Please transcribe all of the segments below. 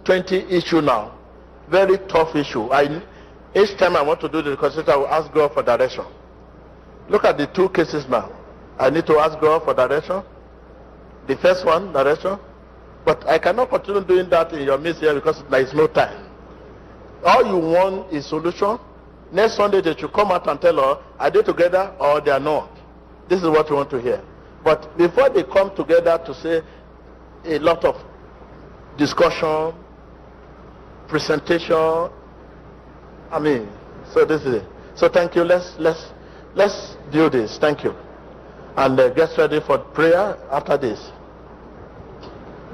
2020 issue now. Very tough issue. Each time I want to do the reconciliation, I will ask God for direction. Look at the two cases now. I need to ask God for direction. The first one, direction. But I cannot continue doing that in your midst here because there is no time. All you want is solution. Next Sunday they should come out and tell us, are they together or they are not? This is what we want to hear. But before they come together to say a lot of discussion, presentation, so this is it. So thank you. Let's do this. Thank you. And get ready for prayer after this.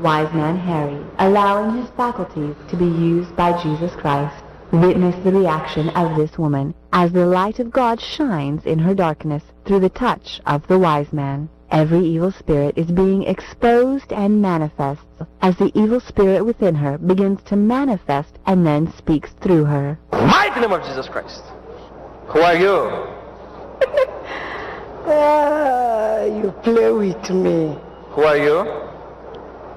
Wise man Harry, allowing his faculties to be used by Jesus Christ, witnessed the reaction of this woman as the light of God shines in her darkness through the touch of the wise man. Every evil spirit is being exposed and manifests as the evil spirit within her begins to manifest and then speaks through her. Mighty name of Jesus Christ. Who are you? You play with me. Who are you?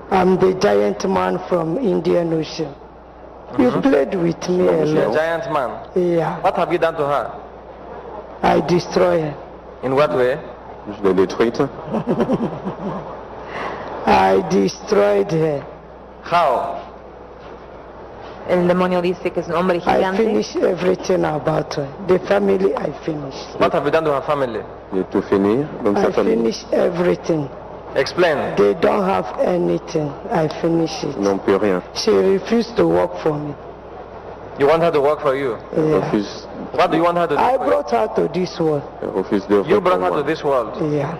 I'm the giant man from Indian Ocean. You played with me a She's a lot. giant man. Yeah. What have you done to her? I destroy her. In what way? Je l'ai détruite. I destroyed her. How? El demonio dice que es un hombre I gigante. finished everything about her. The family I finished. What have you done to her family? J'ai tout fini. Donc I sa famille. finished everything. Explain. They don't have anything. I finished Ils it. n'ont plus rien. She refused to work for me. You want her to work for you? Elle Yeah. refuse, What do you want her to do? I for you? brought her to this world. elle refuse de You brought pour her moi. to this world. Yeah.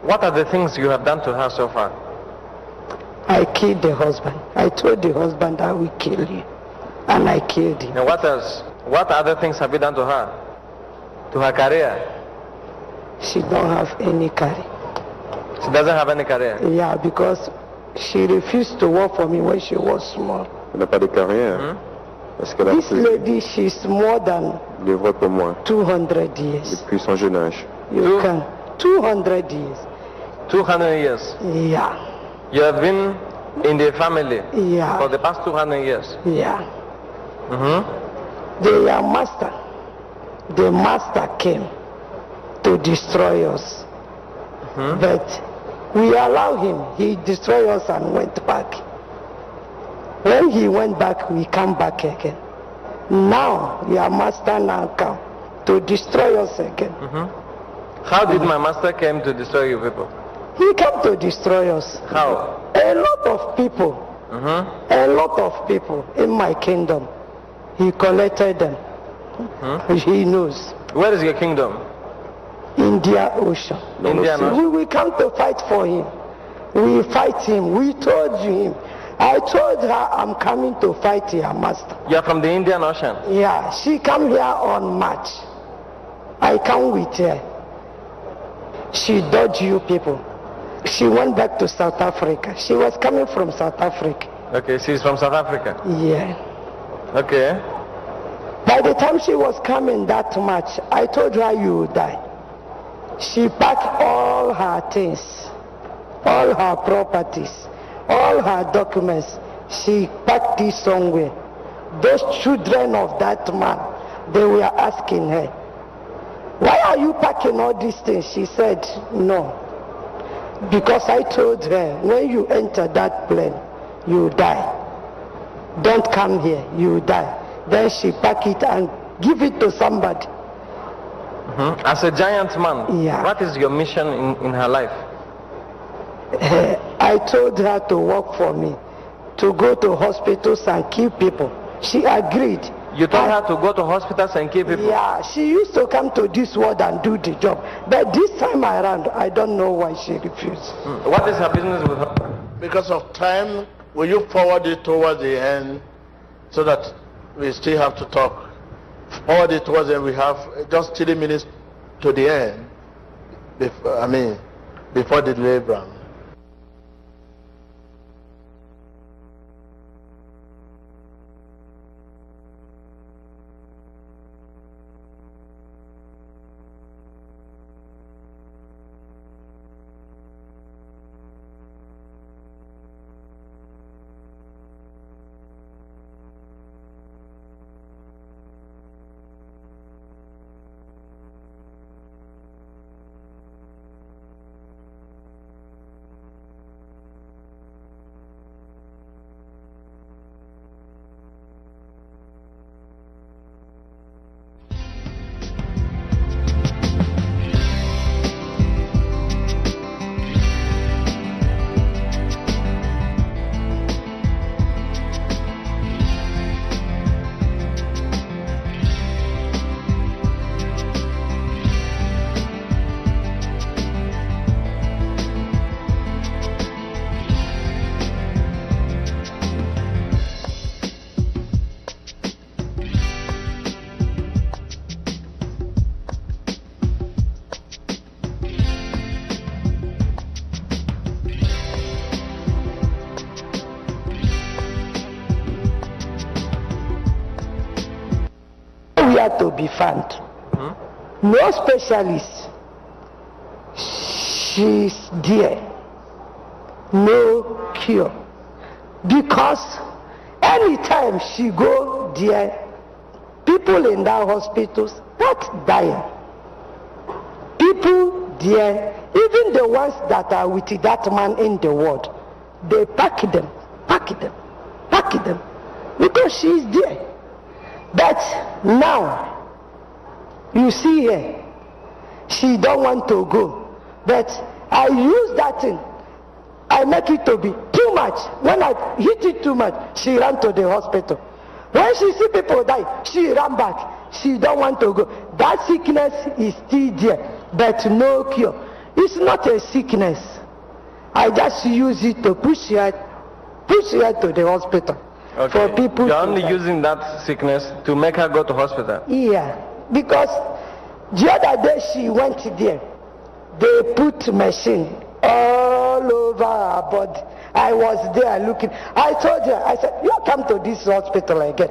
What are the things you have done to her so far? I killed the husband. I told the husband I will kill you. And I killed him. And what else? What other things have you done to her? To her career? She don't have any career. She doesn't have any career. Yeah, because she refused to work for me when she was small. Elle n'a pas de carrière. Parce qu'elle a This refusé lady, she's more than de l'œuvre pour moi 200 years. depuis son jeune âge. You can. 200 years. 200 years. Yeah. You have been in the family for Yeah. the past 200 years. Yeah. Mm-hmm. The master. The master came to destroy us. But we allow him. He destroyed us and went back. When he went back, we come back again. Now, your master now come to destroy us again. How did my master came to destroy you people? He came to destroy us. How? A lot of people, a lot of people in my kingdom, he collected them. He knows. Where is your kingdom? India Ocean. Indian Ocean. We come to fight for him. We fight him. We told him. I told her I'm coming to fight your master. You are from the Indian Ocean. Yeah, she come here on March. I come with her. She dodged you people. She went back to South Africa. She was coming from South Africa. Okay, she's from South Africa. Yeah. Okay. By the time she was coming that March, I told her you would die. She packed all her things, all her properties, all her documents. She packed it somewhere. Those children of that man, they were asking her, why are you packing all these things? She said, no. Because I told her, when you enter that plane, you die. Don't come here, you die. Then she pack it and give it to somebody. As a giant man, Yeah. what is your mission in her life? I told her to work for me, to go to hospitals and kill people. She agreed. You told her to go to hospitals and kill people? Yeah, she used to come to this world and do the job. But this time around, I don't know why she refused. What is her business with her? Because of time, will you forward it towards the end so that we still have to talk? Forward it towards the end. We have just 3 minutes to the end. Before the deliverance. nowhere to be found. No specialist. She's there. No cure. Because anytime she go there, people in that hospital start dying. People there, even the ones that are with that man in the ward, they pack them, because she's there. But now, you see her, she don't want to go. But I use that thing, I make it to be too much. When I hit it too much, she ran to the hospital. When she see people die, she ran back. She don't want to go. That sickness is still there, but no cure. It's not a sickness. I just use it to push her to the hospital. Okay. For people. You're only using that sickness to make her go to hospital. Yeah, because the other day she went there. They put machine all over her body. I was there looking. I told her, I said, you come to this hospital again.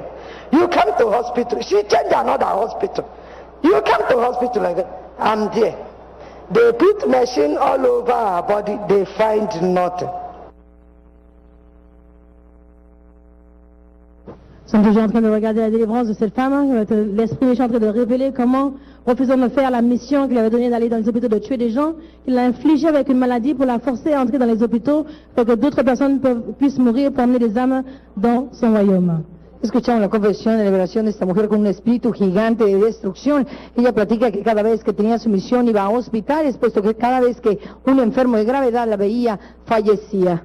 You come to hospital. She changed another hospital. You come to hospital again. I'm there. They put machine all over her body. They find nothing. Nous sommes toujours en train de regarder la délivrance de cette femme. L'Esprit est en train de révéler comment, refusant de faire la mission qu'il avait donnée d'aller dans les hôpitaux, de tuer des gens, il l'a infligé avec une maladie pour la forcer à entrer dans les hôpitaux pour que d'autres personnes puissent mourir pour amener des âmes dans son royaume. Escuchamos la confesión de liberación de esta mujer con un espíritu gigante de destrucción. Ella platica que cada vez que tenía su misión iba a hospitales, puesto que cada vez que un enfermo de gravedad la veía, fallecía.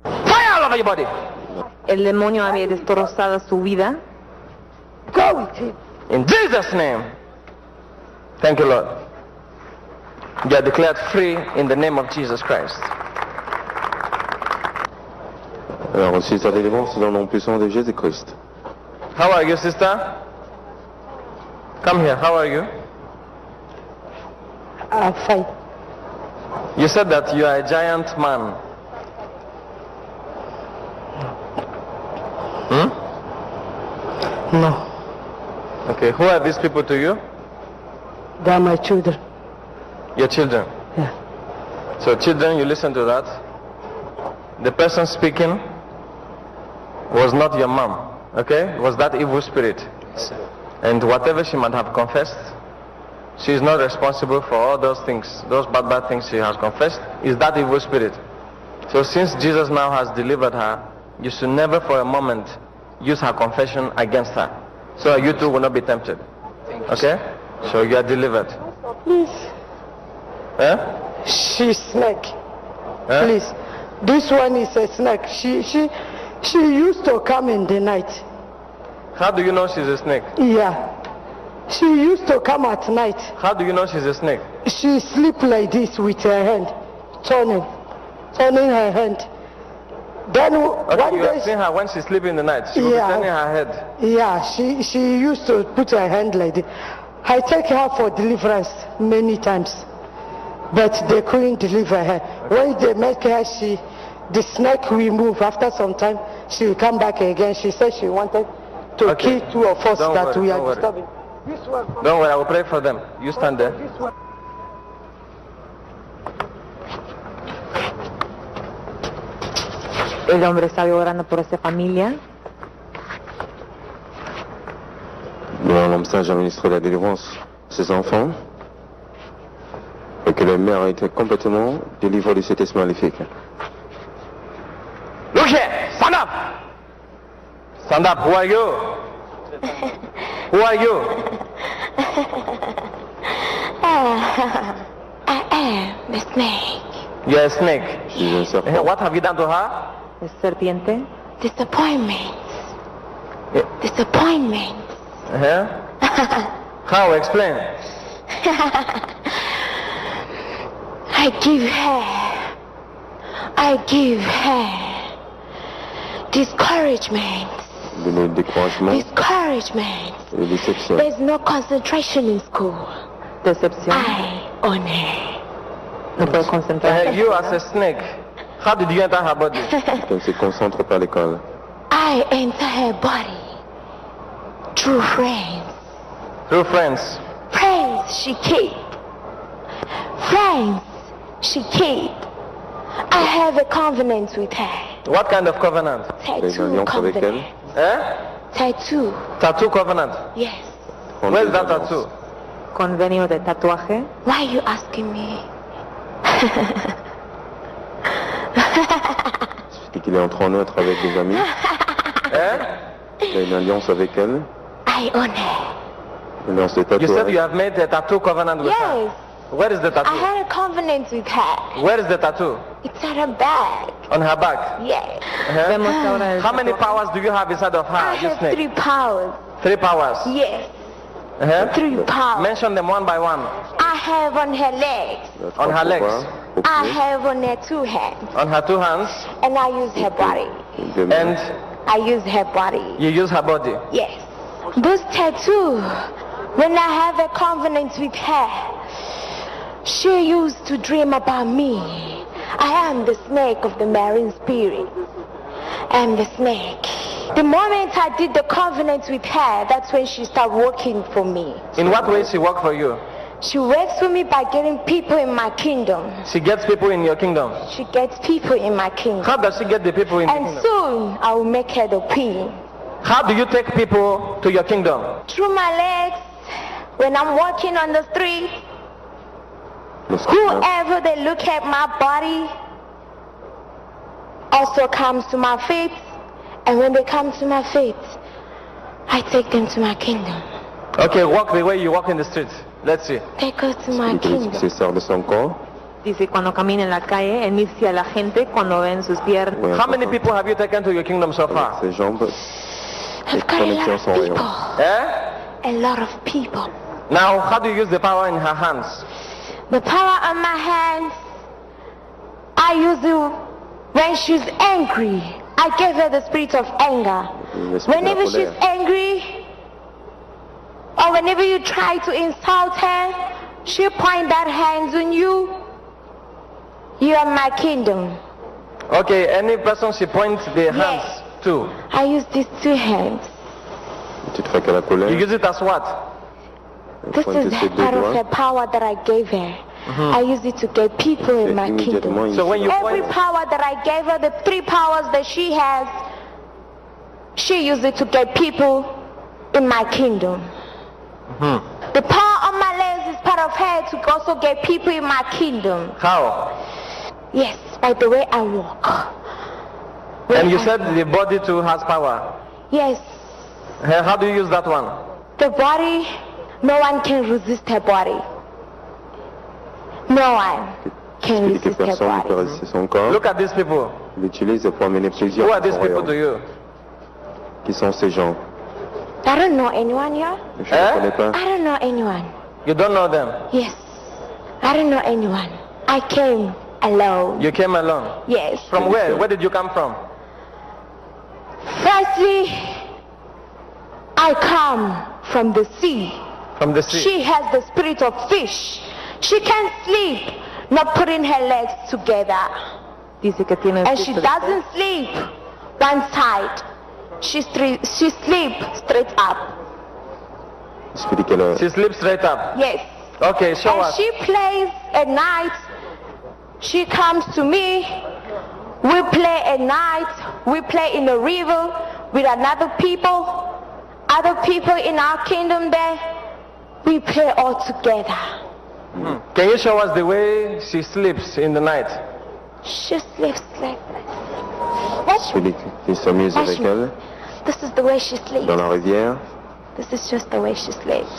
Fire all over your body. El demonio había destrozado su vida. Go with him. In Jesus' name. Thank you, Lord. You are declared free in the name of Jesus Christ. Alors, reçu ta délivrance dans le nom puissant de Jésus-Christ. How are you, sister? Come here. How are you? Fine. You said that you are a giant man. No, Okay, who are these people to you? they are my children. Your children. Yeah. So children, you listen to that. The person speaking was not your mom, okay? Was that evil spirit. And whatever she might have confessed, she is not responsible for all those things, those bad things she has confessed, is that evil spirit. So since Jesus now has delivered her, you should never for a moment use her confession against her. So you too will not be tempted. Okay? So you are delivered. Please. Eh? She's snake. Eh? Please. This one is a snake. She used to come in the night. How do you know she's a snake? Yeah. She used to come at night. How do you know she's a snake? She sleep like this with her hand, turning her hand. Then Okay, one you day, have seen her when she's sleeping in the night. She will be turning her head. yeah, she used to put her hand like this. I take her for deliverance many times, but they couldn't deliver her. When they make her, the snake will move. After some time, she will come back again. She said she wanted to Okay. kill two of us Don't that worry, we don't are worry. disturbing. This one. Don't worry, I will pray for them. You stand there. This one. El hombre estaba orando por esa familia. L'homme sage administre la délivrance à ses enfants et que les mères aient été complètement délivrées de cet esprit maléfique. Look here! Stand up! Stand up! Who are you? Who are you? I am the snake. You're a snake. Je suis un serpent. What have you done to her? Es serpiente. Disappointments. Yeah. Disappointments. Uh-huh. How? Explain. I give her discouragement. De découragement Discouragement. et de déception. There's no concentration in school. Decepción. I own her. No puede concentrarse. You as a snake, How did you enter her body? Elle se concentre par l'école. I enter her body through friends. Through friends. Friends she keep. Friends she keep. I have a covenant with her. What kind of covenant? Tattoo covenant. Eh? Tattoo. Tattoo covenant. Yes. Where's that tattoo? Convenio de tatuaje. Why are you asking me? Il qu'il est entré en outre avec des amis. Eh? Il a une alliance avec elle. I own her. Une alliance de You said you tatouage. have made a tattoo covenant with her. Yes. Where is the I tattoo? had a covenant with her. Where is the tattoo? It's at her back. On her back. Yes. Uh-huh. Vemos ahora el How many tatuaje. powers do you have inside of I her, you have snake? 3 powers. 3 powers. Yes. Uh-huh. 3 powers. Mention them one by one. I have on her legs. Il a trois On her legs. pouvoirs, au I pied, have on her 2 hands. On her 2 hands. And I use her body. deux mains. And I use her body. you use her body. Yes. This tattoo, when I have a covenant with her, she used to dream about me. I am the snake of the marine spirit. I am the snake. The moment I did the covenant with her, that's when she started working for me. In what way she work for you? She works for me by getting people in my kingdom. She gets people in your kingdom. She gets people in my kingdom. How does she get the people in the And kingdom? soon I will make her the queen. How do you take people to your kingdom? Through my legs, when I'm walking on the street, Le scorpion. whoever they look at my body also comes to my feet. And when they come to my feet, I take them to my kingdom. Okay, walk the way you walk in the street. Let's see. They go to my Il utilise kingdom. ses sorts de son corps. Dice, cuando camina en la calle, inicia a la gente cuando ven sus piernas. Ouais, How many people have you taken to your kingdom so avec far? ses jambes. I've got a lot connexion of sans rayon. people. Eh? A lot of people. Now, how do you use the power in her hands? The power on my hands, I use it when she's angry. I gave her the spirit of anger. L'esprit de la Whenever she's colère. angry, or whenever you try to insult her, she'll point that hands on you. You are my kingdom. Okay, any person she points the hands to. I use these 2 hands. Tu te fais qu'à la colère. You use it as what? Elle This pointe is ses deux part of her doigts. power that I gave her. I use it to get people in my Immédiatement, kingdom. il So when you Every point, power that I gave her, the 3 powers that she has, she used it to get people in my kingdom. The power on my legs is part of her to also get people in my kingdom. how? Yes, by the way I walk. And you said the body too has power. Yes, How do you use that one? the body, no one can resist her body. No one can Il dit que resist her personne ne peut body. résister son corps. Look at these people. Il l'utilise pour amener plusieurs Who are dans these son people to royaume. you? Qui sont ces gens? I don't know anyone here. Je ne connais pas. I don't know anyone. You don't know them. Yes, I don't know anyone. I came alone. You came alone. Yes. From where? Where did you come from? Firstly, I come from the sea. From the sea. She has the spirit of fish. She can't sleep, not putting her legs together. Dice que tiene And she espíritu de- doesn't sleep one side. She sleeps straight up. Je dis qu'elle a- She sleeps straight up. Yes. Okay, show And us. she plays at night. She comes to me. We play at night. We play in the river with other people in our kingdom there. We play all together. Can you show us the way she sleeps in the night? She sleeps like this. Watch je me. dis qu'il s'amuse avec elle This is the way she sleeps. dans la rivière. This is just the way she sleeps.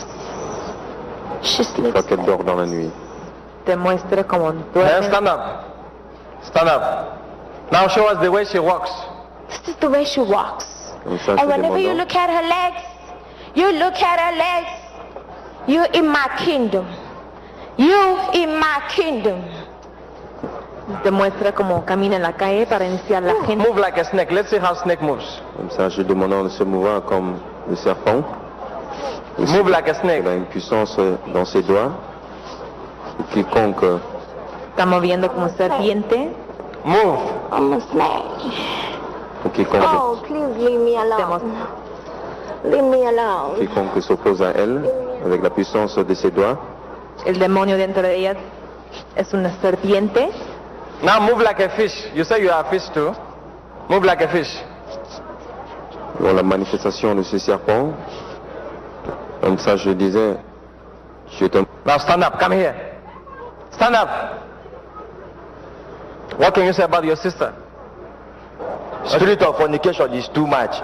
She Une sleeps fois qu'elle like dort dans la nuit. Te muestre como Then duerme. stand up. Stand up. Now show us the way she walks. This is the way she walks. Comme ça, And c'est whenever you demandant. look at her legs, you look at her legs, you're in my kingdom. You in my kingdom. Te muestra como camina en la calle para iniciar la gente. Move like a snake. Let's see how snake moves. Comme ça, je demandant de se mouvoir comme le serpent. Aussi, Move like a snake. elle a une puissance dans ses doigts. Et quiconque Está moviendo como serpiente. Move. I'm a snake. Oh, please leave me alone. Leave me alone. Quiconque s'oppose à elle, avec la puissance de ses doigts, El demonio dentro de ella es una serpiente. Now move like a fish. You say you are a fish too. Move like a fish. dans la manifestation de ce serpent, comme ça je disais, je te... Now stand up, come here. Stand up. What can you say about your sister? Spirit of fornication is too much.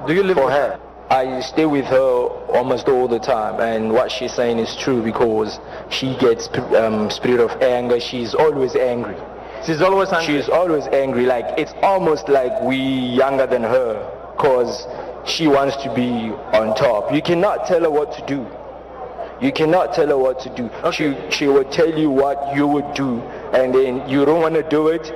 Do you live for with her? I stay with her almost all the time, and what she's saying is true because she gets spirit of anger. She's always angry. She's always angry. She's always angry. Like it's almost like we younger than her, cause she wants to be on top. You cannot tell her what to do. You cannot tell her what to do. Okay. She will tell you what you would do, and then you don't want to do it.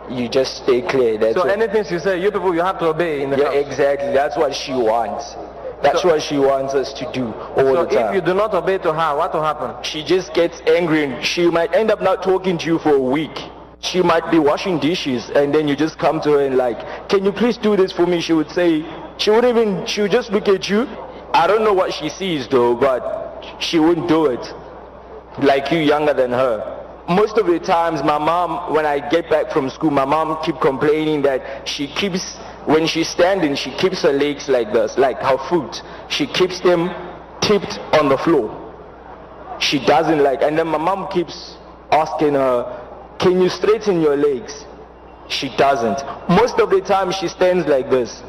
You just stay clear. That's so what, anything she says, you people, you have to obey in the yeah, house. exactly. That's what she wants. That's what she wants us to do all the time. So if you do not obey to her, what will happen? She just gets angry and she might end up not talking to you for a week. She might be washing dishes and then you just come to her and like, can you please do this for me? She would say, she would just look at you. I don't know what she sees though, but she wouldn't do it. Like you younger than her. Most of the times my mom, when I get back from school, my mom keep complaining that she keeps, when she's standing, she keeps her legs like this, like her foot. She keeps them tipped on the floor. She doesn't like, and then my mom keeps asking her, can you straighten your legs? She doesn't. Most of the time she stands like this.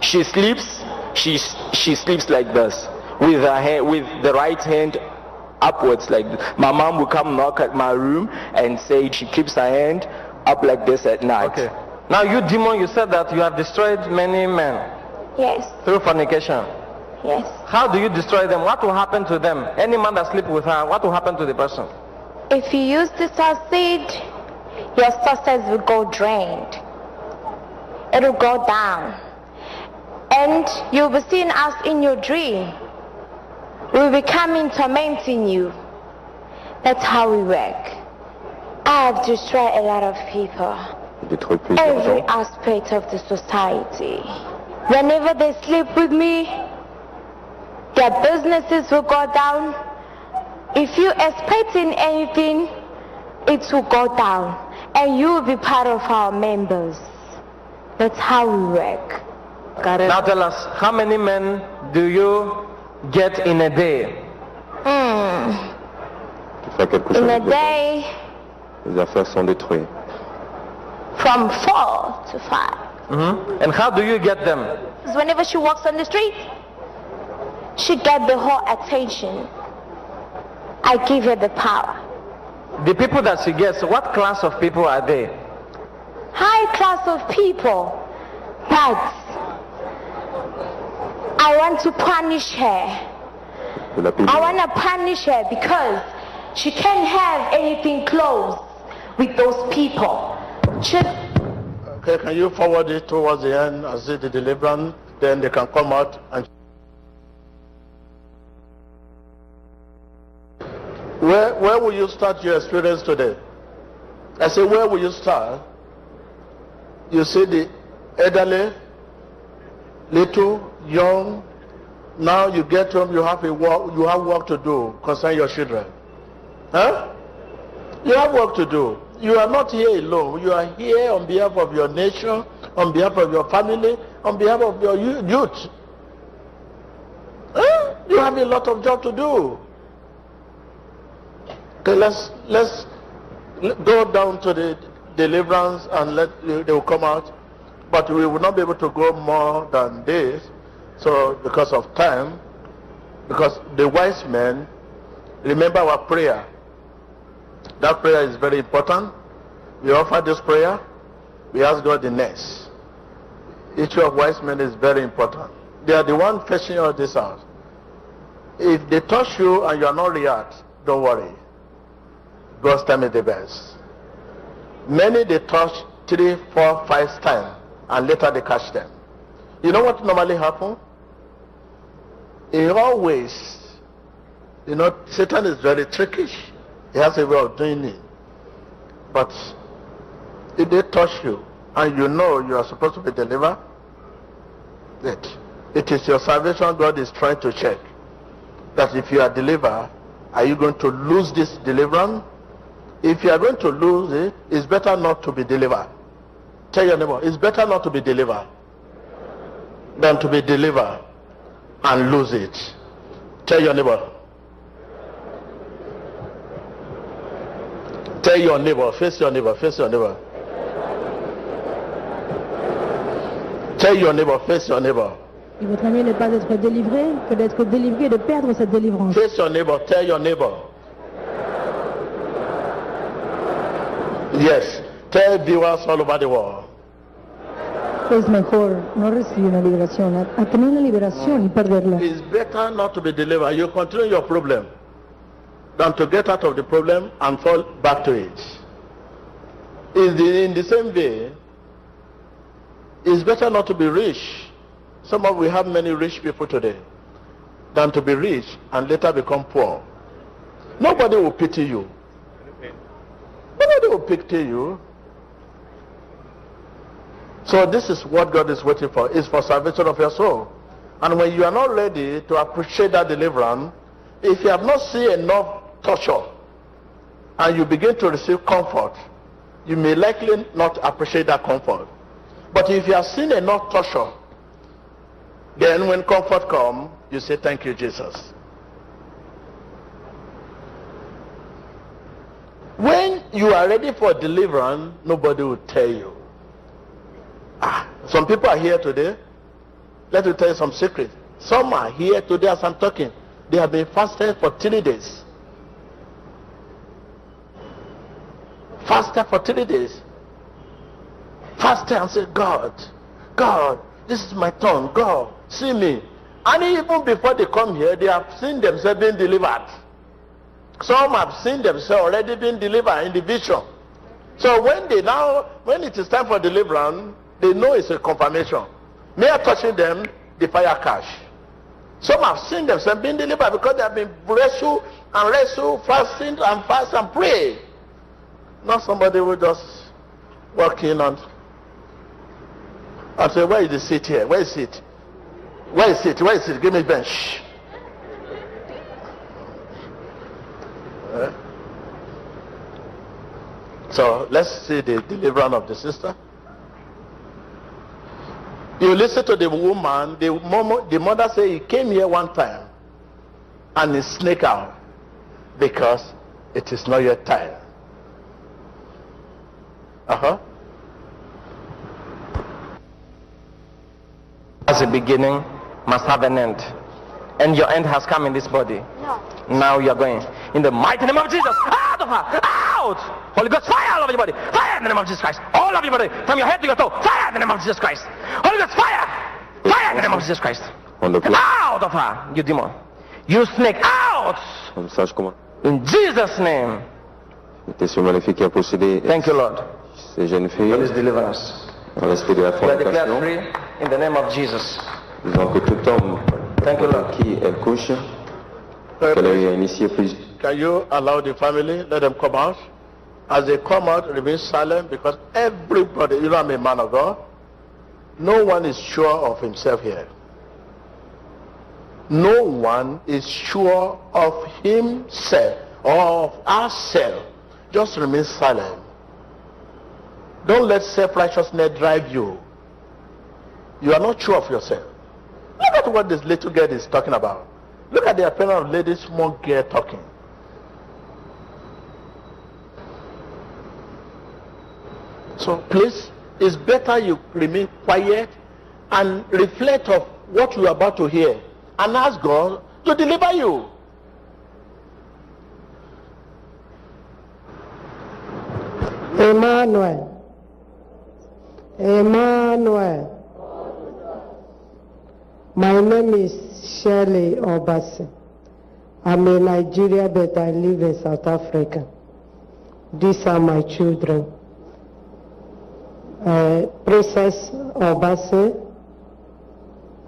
She sleeps, she sleeps like this, with her hand, with the right hand upwards like this. My mom will come knock at my room and say she keeps her hand up like this at night. Okay. Now you demon, you said that you have destroyed many men. Yes. Through fornication. Yes. How do you destroy them? What will happen to them? Any man that sleeps with her, what will happen to the person? If you use the seed, your success will go drained. It will go down. And you'll be seeing us in your dream. We'll be coming tormenting you. That's how we work. I have destroyed a lot of people. Every aspect of the society. Whenever they sleep with me, their businesses will go down. If you're expecting anything, it will go down. And you will be part of our members. That's how we work. Got it? Now tell us, how many men do you get in a day? In a day, les affaires sont détruites. from 4 to 5. And how do you get them? Whenever she walks on the street, she gets the whole attention. I give her the power. The people that she gets, what class of people are they? High class of people, but I want to punish her. I want to punish her because she can't have anything close with those people. Okay, can you forward it towards the end and see the deliverance? Then they can come out and... Where will you start your experience today? I say, where will you start? You see the elderly, little, young. Now you get home, you have work to do concerning your children. Huh? You have work to do. You are not here alone. You are here on behalf of your nation, on behalf of your family, on behalf of your youth. Huh? You have a lot of job to do. Okay, let's go down to the deliverance and they will come out. But we will not be able to go more than this. So because of time, because the wise men, remember our prayer. That prayer is very important. We offer this prayer. We ask God the next. Issue of wise men is very important. They are the one fetching all this out. If they touch you and you are not react, don't worry. God's time is the best. Many they touch 3, 4, 5 times and later they catch them. You know what normally happens? In always, Satan is very trickish. He has a way of doing it. But If they touch you and you know you are supposed to be delivered, it is your salvation God is trying to check. That if you are delivered, are you going to lose this deliverance? If you are going to lose it, it's better not to be delivered. Tell your neighbor, it's better not to be delivered than to be delivered and lose it. Tell your neighbor. Tell your neighbor, face your neighbor, face your neighbor. Tell your neighbor, face your neighbor. Il vaut mieux ne pas être délivré que d'être délivré et de perdre cette délivrance. Face your neighbor, tell your neighbor. Yes, tell viewers all over the world. Es mejor no recibir una liberación, a tener una liberación y perderla. It's better not to be delivered. You continue your problem than to get out of the problem and fall back to it. In the same way, it's better not to be rich. We have many rich people today than to be rich and later become poor. Nobody will pity you. Nobody will pity you. So this is what God is waiting for. It's for salvation of your soul. And when you are not ready to appreciate that deliverance, if you have not seen enough torture and you begin to receive comfort, you may likely not appreciate that comfort. But if you have seen enough torture, then when comfort comes, you say, thank you, Jesus. When you are ready for deliverance, nobody will tell you. Some people are here today. Let me tell you some secret. Some are here today as I'm talking. They have been fasting for 3 days. Fasted for 3 days. Fasted and say, God, this is my turn. God, see me. And even before they come here, they have seen themselves being delivered. Some have seen themselves already being delivered in the vision. So when it is time for deliverance, they know it's a confirmation. Mere touching them, the fire cash. Some have seen themselves being delivered because they have been wrestle, fasting and fast and pray. Not somebody who just walk in and say, where is the seat here? Where is it? Where is it? Where is it? Give me a bench. So let's see the deliverance of the sister. You listen to the woman, the mother say he came here one time and he sneaked out because it is not yet time. As a beginning must have an end. And your end has come in this body. No. Now you're going. In the mighty name of Jesus. Out of her! Out! Holy Ghost, fire all over your body. Fire in the name of Jesus Christ. All over your body. From your head to your toe. Fire in the name of Jesus Christ. Holy Ghost, fire! Fire in the name of Jesus Christ. Out of her, you demon. You snake, out! In Jesus' name. Thank you, Lord. Ces jeunes filles, For this deliverance. dans l'esprit de la We are declared fornication, free in the name of Jesus. disons que tout homme Thank you, Lord. avec qui elle couche, qu'elle ait initié plus. Can you allow the family, let them come out? As they come out, remain silent, because everybody, you know I'm a man of God, no one is sure of himself here. No one is sure of himself or of ourselves. Just remain silent. Don't let self-righteousness drive you. You are not sure of yourself. Look at what this little girl is talking about. Look at the appearance of lady, small girl talking. So please, it's better you remain quiet and reflect of what you are about to hear and ask God to deliver you. Emmanuel. My name is Shirley Obasi. I'm in Nigeria, but I live in South Africa. These are my children. Princess Obasi,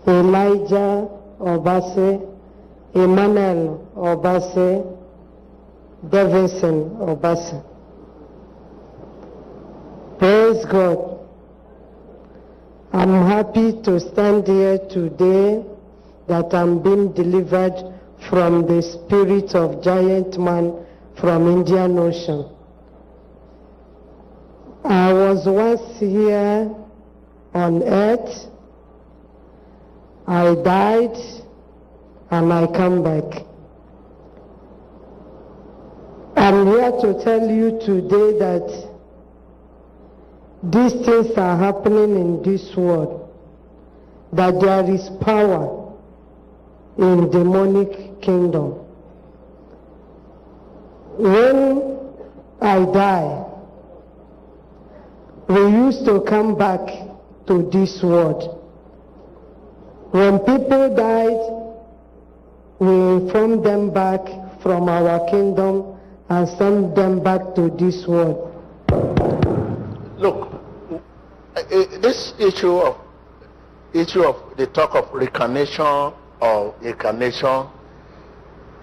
Elijah Obasi, Emmanuel Obasi, Davidson Obasi. Praise God. I'm happy to stand here today that I'm being delivered from the spirit of giant man from Indian Ocean. I was once here on earth. I died and I come back. I'm here to tell you today that these things are happening in this world, that there is power in demonic kingdom. When I die, we used to come back to this world. When people died, we informed them back from our kingdom and sent them back to this world. Look, this issue of the talk of reincarnation or incarnation,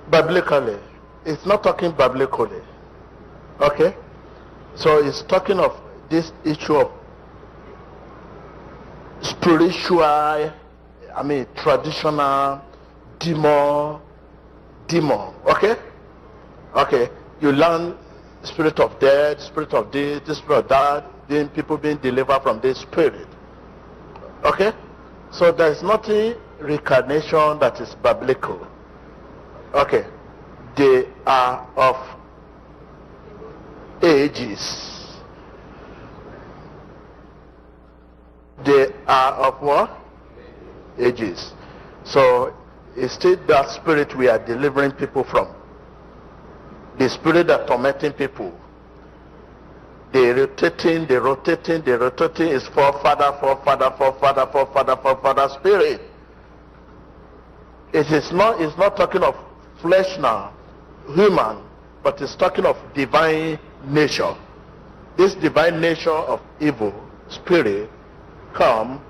biblically, it's not talking biblically. Okay? So it's talking of this issue of spiritual, traditional demon. Okay? Okay. You learn spirit of death, spirit of this, spirit of that, then people being delivered from this spirit. Okay? So there's nothing reincarnation that is biblical. Okay. They are of ages. They are of what? Ages. So it's still that spirit we are delivering people from. The spirit that tormenting people. The rotating is forefather spirit. It's not talking of flesh now, human, but it's talking of divine nature. This divine nature of evil spirit come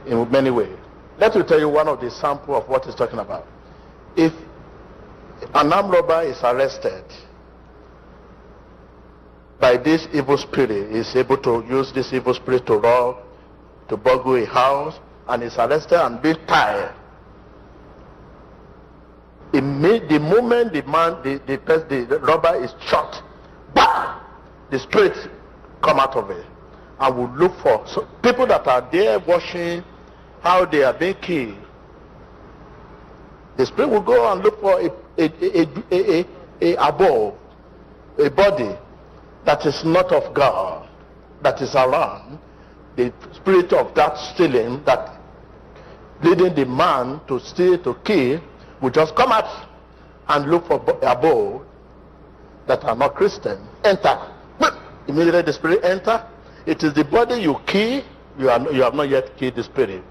in many ways. Let me tell you one of the sample of what he's talking about. If an armed robber is arrested by this evil spirit, is able to use this evil spirit to rob, to burgle a house, and is arrested and be tied. The moment the robber is shot, the spirit come out of it and will look for people that are there watching how they are being killed. The spirit will go and look for a body that is not of God, that is around. The spirit of that stealing, that leading the man to steal, to kill, will just come out and look for abode that are not Christian. Enter. Immediately the spirit enter. It is the body you kill. You have not yet killed the spirit.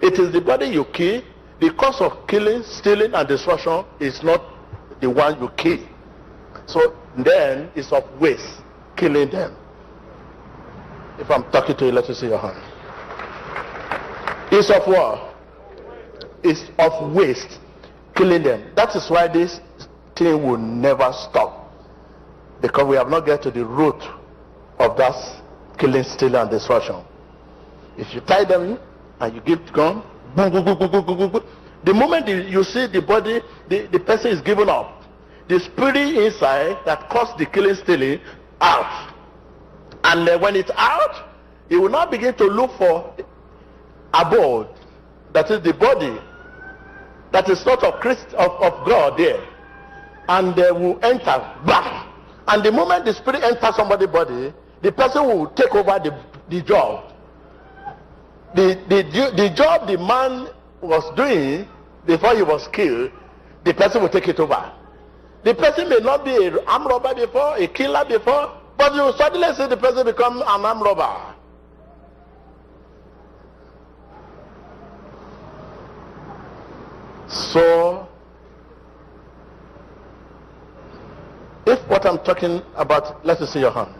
It is the body you kill. The cause of killing, stealing, and destruction is not the one you kill. So then it's of waste, killing them. If I'm talking to you, let me see your hand. It's of what? It's of waste, killing them. That is why this thing will never stop. Because we have not get to the root of that killing, stealing, and destruction. If you tie them and you give gun, the moment you see the body, the person is given up. The spirit inside that caused the killing, stealing, out. And when it's out, it will now begin to look for abode. That is the body that is not of God there. And they will enter back. And the moment the spirit enters somebody's body, the person will take over the job. The job the man was doing before he was killed, the person will take it over. The person may not be an armed robber before, a killer before, but you suddenly see the person become an armed robber. So, if what I'm talking about, let us see your hand.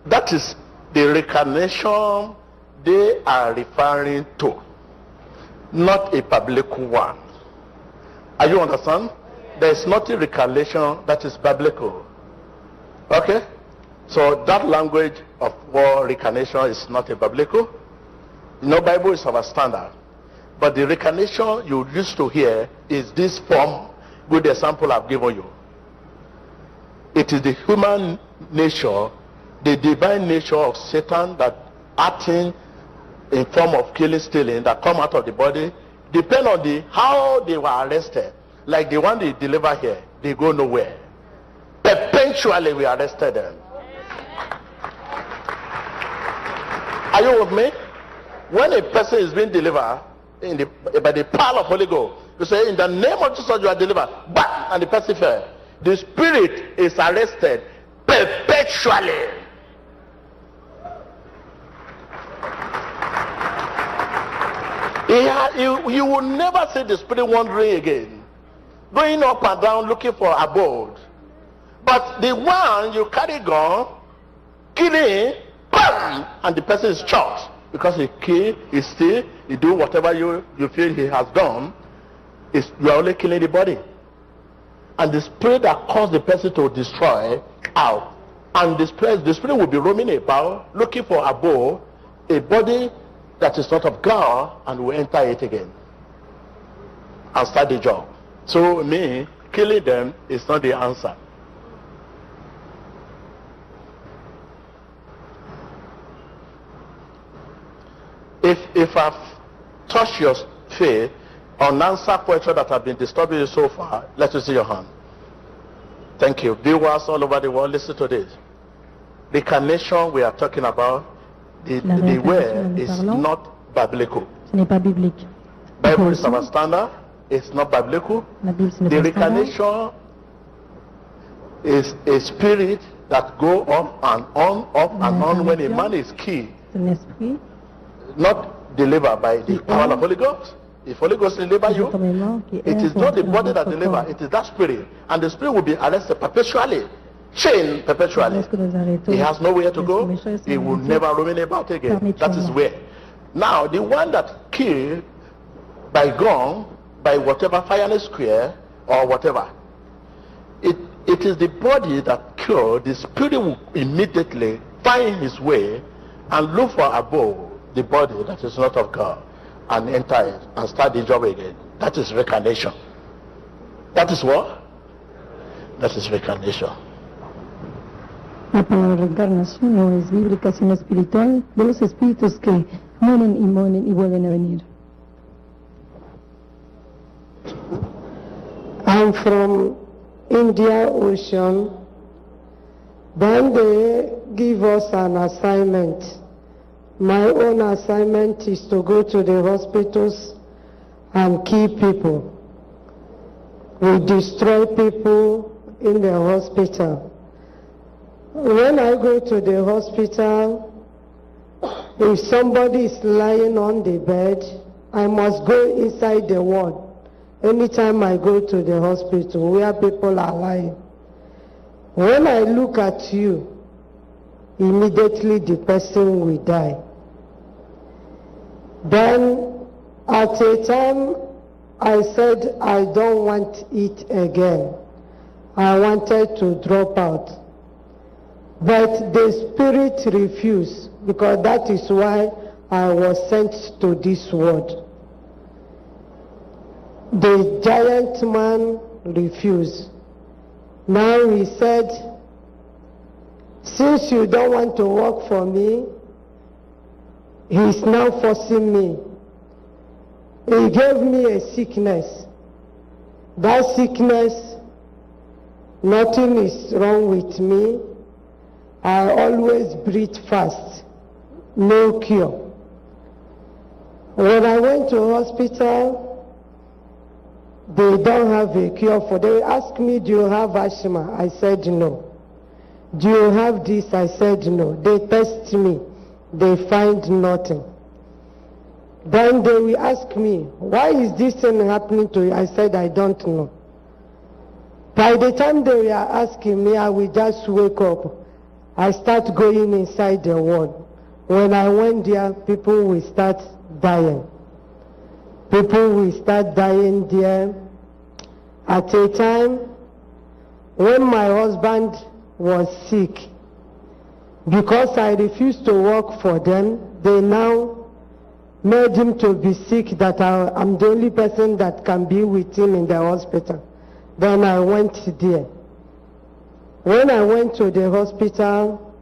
That is the reincarnation they are referring to, not a public one. Are you understand? there is nothing reincarnation that is biblical. Okay? So that language of war reincarnation is not a biblical. You know, Bible is our standard. But the reincarnation you used to hear is this form, good example I've given you. It is the human nature, the divine nature of Satan that acting in form of killing, stealing, that come out of the body, depend on the how they were arrested. Like the one they deliver here, they go nowhere. Perpetually we arrested them. Are you with me? When a person is being delivered by the power of Holy Ghost, you say, in the name of Jesus you are delivered, bam, and the person fell. The spirit is arrested perpetually. You will never see the spirit wandering again, going up and down looking for abode. But the one you carry gun, killing, bam, and the person is shot because he kill, he steal, he do whatever you feel he has done. You are only killing the body. And the spirit that caused the person to destroy out. And the spirit will be roaming about, looking for abode, a body that is not of God, and will enter it again and start the job. So me, killing them is not the answer. If I've touched your faith, unanswered questions that have been disturbing you so far, let me see your hand. Thank you. Viewers all over the world, listen to this. The incarnation we are talking about, the way is not biblical. Ce n'est pas biblique. Bible is our standard. It's not biblical. La Bible, ce n'est The pas standard. reincarnation is a spirit that go up and on when a man is killed, C'est un esprit. not delivered by the power of Holy Ghost. If Holy Ghost deliver you, it is not the body that deliver, it is that spirit. And the spirit will be arrested perpetually, chained perpetually. He has nowhere to go. He will never roam about again. That is where. Now, the one that killed by gun, by whatever fire square or whatever, it is the body that killed. The spirit will immediately find his way and look for above the body that is not of God and enter it and start the job again. That is reincarnation. That is what? That is reincarnation. La palabra reencarnación no es bíblica, sino espiritual, de los espíritus que mueren y vuelven a venir. I'm from India Ocean. Then they give us an assignment. My own assignment is to go to the hospitals and kill people. We destroy people in the hospital. When I go to the hospital, if somebody is lying on the bed, I must go inside the ward. Anytime I go to the hospital where people are lying. When I look at you, immediately the person will die. Then at a time I said I don't want it again. I wanted to drop out. But the spirit refused, because that is why I was sent to this world. The giant man refused. Now he said, since you don't want to work for me, he's now forcing me. He gave me a sickness. That sickness, nothing is wrong with me. I always breathe fast. No cure. When I went to hospital, they don't have a cure for. They asked me, do you have asthma? I said no. Do you have this? I said no. They test me. They find nothing. Then they will ask me, why is this thing happening to you? I said I don't know. By the time they were asking me, I will just wake up. I start going inside the ward. When I went there, people will start dying. People will start dying there. at a time when my husband was sick. Because I refused to work for them, they now made him to be sick, that I'm the only person that can be with him in the hospital. Then I went there. When I went to the hospital,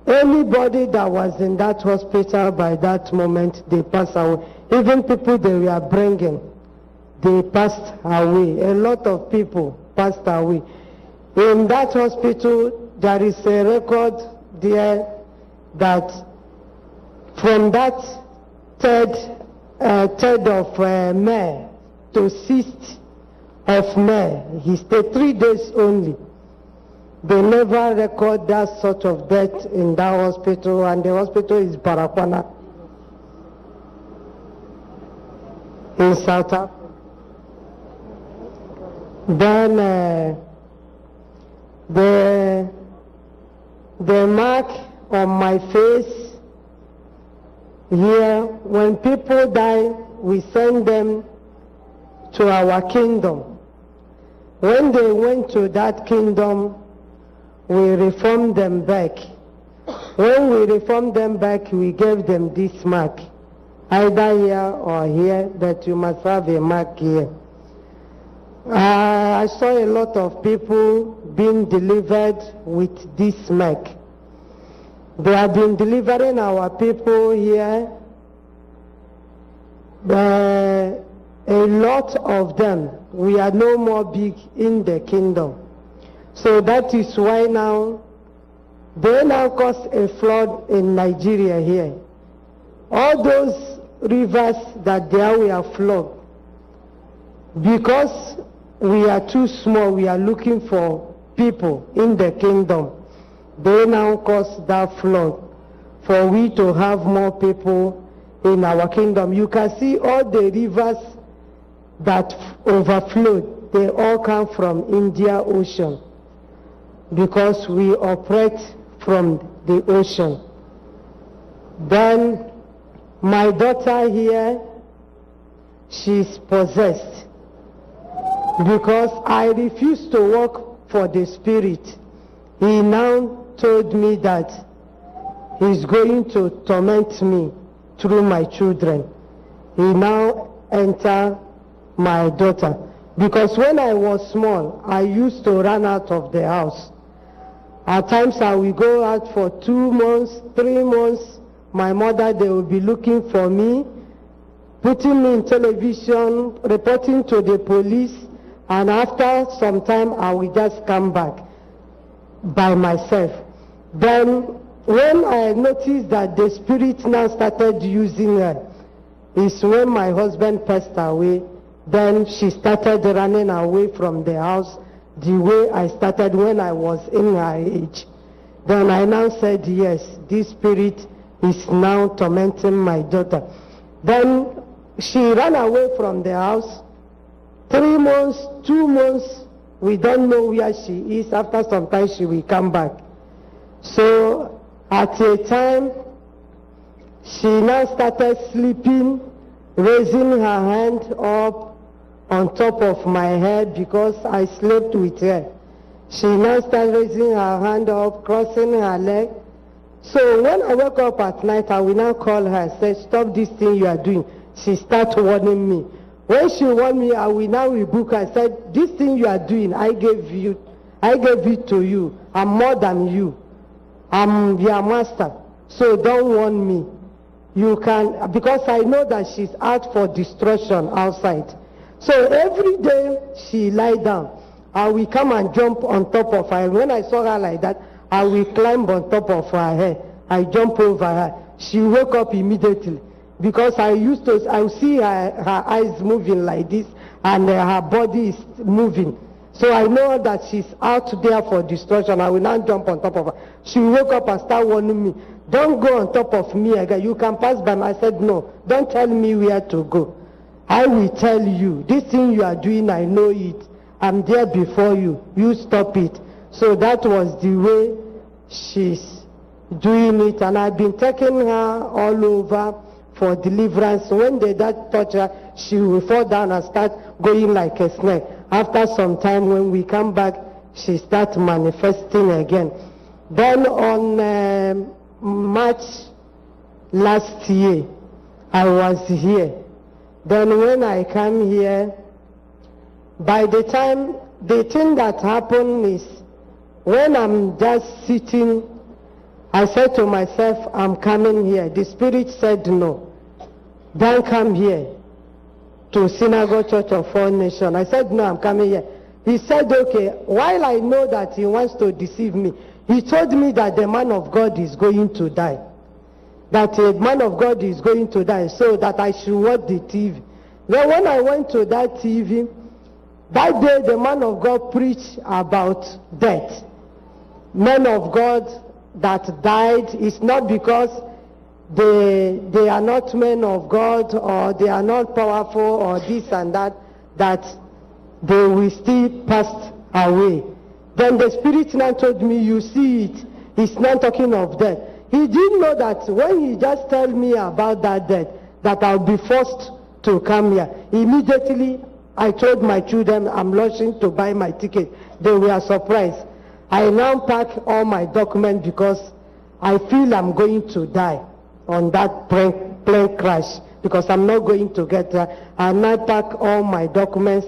anybody that was in that hospital by that moment, they passed away. Even people they were bringing, they passed away. A lot of people passed away. In that hospital, there is a record there that from that 3rd of May to 6th of May, he stayed 3 days only. They never record that sort of death in that hospital, and the hospital is Barakwana in South Africa. Then the mark on my face here, when people die, we send them to our kingdom. When they went to that kingdom, we reformed them back. When we reformed them back, we gave them this mark, either here or here, that you must have a mark here. I saw a lot of people being delivered with this mark. They have been delivering our people here. A lot of them, we are no more big in the kingdom. So that is why now, they now cause a flood in Nigeria here. All those rivers that there we are flood. Because we are too small, we are looking for people in the kingdom. They now cause that flood for we to have more people in our kingdom. You can see all the rivers that overflowed, they all come from Indian Ocean, because we operate from the ocean. Then my daughter here, she's possessed, because I refused to work for the spirit. He now told me that he's going to torment me through my children. He now entered my daughter, because when I was small, I used to run out of the house. At times I will go out for 2 months, 3 months. My mother, they will be looking for me, putting me in television, reporting to the police, and after some time I will just come back by myself. Then when I noticed that the spirit now started using her, is when my husband passed away. Then she started running away from the house the way I started when I was in her age. Then I now said, yes, this spirit is now tormenting my daughter. Then she ran away from the house. 3 months, 2 months, we don't know where she is. After some time, she will come back. So at a time, she now started sleeping, raising her hand up on top of my head, because I slept with her. She now started raising her hand up, crossing her leg. So when I woke up at night, I will now call her, say, stop this thing you are doing. She started warning me. When she warned me, I will now rebuke her. I said, this thing you are doing, I gave it to you. I'm more than you. I'm your master. So don't warn me. You can, because I know that she's out for destruction outside. So every day she lie down, I will come and jump on top of her. When I saw her like that, I will climb on top of her head. I jump over her. She woke up immediately, because I see her eyes moving like this, and her body is moving. So I know that she's out there for destruction. I will now jump on top of her. She woke up and start warning me, don't go on top of me again. You can pass by me. I said, no, don't tell me where to go. I will tell you, this thing you are doing, I know it. I'm there before you. You stop it. So that was the way she's doing it. And I've been taking her all over for deliverance. When they touch her, she will fall down and start going like a snake. After some time, when we come back, she starts manifesting again. Then on March last year, I was here. Then when I come here, by the time, the thing that happened is, when I'm just sitting, I said to myself, I'm coming here. The Spirit said no. Don't come here to Synagogue Church of All Nations. I said, no, I'm coming here. He said, okay. While I know that he wants to deceive me, he told me that the man of God is going to die. That a man of God is going to die, so that I should watch the TV. Then when I went to that TV, that day the man of God preached about death. Men of God that died is not because they are not men of God, or they are not powerful, or this and that they will still pass away. Then the Spirit now told me, you see it, he's not talking of death. He didn't know that when he just told me about that death, that I'll be forced to come here. Immediately, I told my children I'm rushing to buy my ticket. They were surprised. I now pack all my documents because I feel I'm going to die on that plane crash, because I'm not going to get there. I now pack all my documents